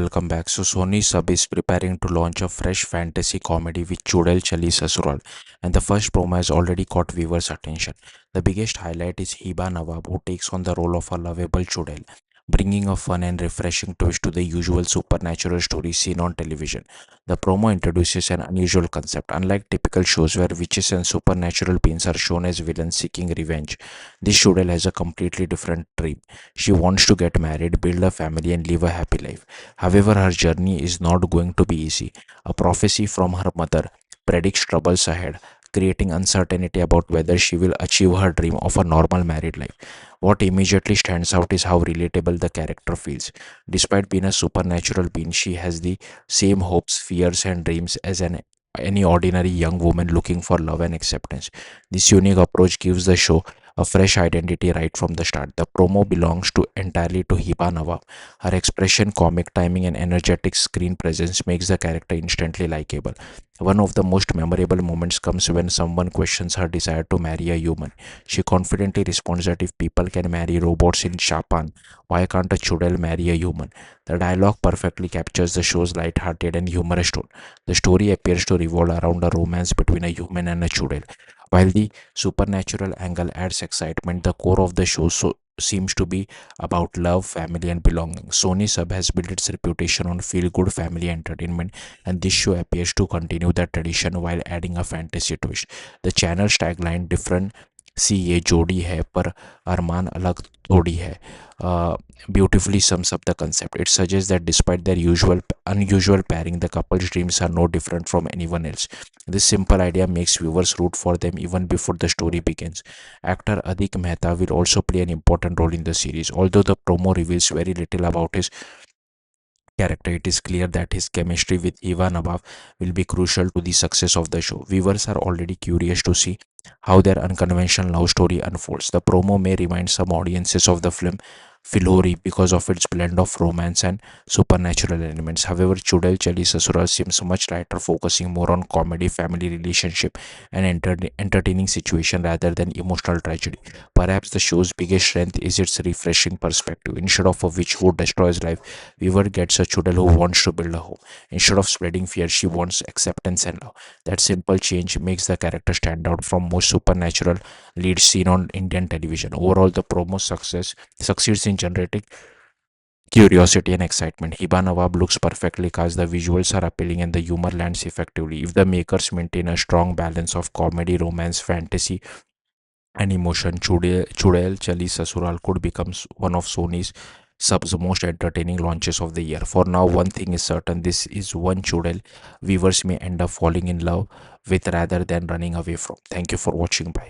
welcome back. So Sony Sub is preparing to launch a fresh fantasy comedy with Chudel Chali Sasural, and the first promo has already caught viewers' attention. The biggest highlight is Hiba Nawab, who takes on the role of a lovable Chudel, bringing a fun and refreshing twist to the usual supernatural stories seen on television. The promo introduces an unusual concept. Unlike typical shows where witches and supernatural beings are shown as villains seeking revenge, this Chudel has a completely different dream. She wants to get married, build a family, and live a happy life. However, her journey is not going to be easy. A prophecy from her mother predicts troubles ahead, creating uncertainty about whether she will achieve her dream of a normal married life. What immediately stands out is how relatable the character feels. Despite being a supernatural being, she has the same hopes, fears, and dreams as any ordinary young woman looking for love and acceptance. This unique approach gives the show a fresh identity right from the start. The promo belongs to entirely to Hiba Nawab. Her expression, comic timing, and energetic screen presence makes the character instantly likable. One of the most memorable moments comes when someone questions her desire to marry a human. She confidently responds that if people can marry robots in Japan, why can't a chudel marry a human? The dialogue perfectly captures the show's light-hearted and humorous tone. The story appears to revolve around a romance between a human and a chudel. While the supernatural angle adds excitement, the core of the show seems to be about love, family, and belonging. Sony Sub has built its reputation on feel good family entertainment, and this show appears to continue that tradition while adding a fantasy twist. The channel's tagline, different सी ये जोड़ी है पर अरमान अलग थोड़ी है, uh, beautifully sums up the concept. It suggests that despite their unusual pairing, the couple's dreams are no different from anyone else. This simple idea makes viewers root for them even before the story begins. Actor Adik Mehta will also play an important role in the series. Although the promo reveals very little about his character, it is clear that his chemistry with Eva Nabaf will be crucial to the success of the show. Viewers are already curious to see how their unconventional love story unfolds. The promo may remind some audiences of the film Filhori because of its blend of romance and supernatural elements. However, Chudel Chali Sasural seems much lighter, focusing more on comedy, family relationship, and entertaining situation rather than emotional tragedy. Perhaps the show's biggest strength is its refreshing perspective. Instead of a witch who destroys life, Weaver gets a Chudel who wants to build a home. Instead of spreading fear, she wants acceptance and love. That simple change makes the character stand out from most supernatural leads seen on Indian television. Overall, the promo succeeds in generating curiosity and excitement. Hiba Nawab looks perfectly cast, the visuals are appealing, and the humor lands effectively. If the makers maintain a strong balance of comedy, romance, fantasy, and emotion, Chudel Chali Sasural could become one of Sony's sub's most entertaining launches of the year. For now, one thing is certain: this is one Chudel viewers may end up falling in love with rather than running away from. Thank you for watching. Bye.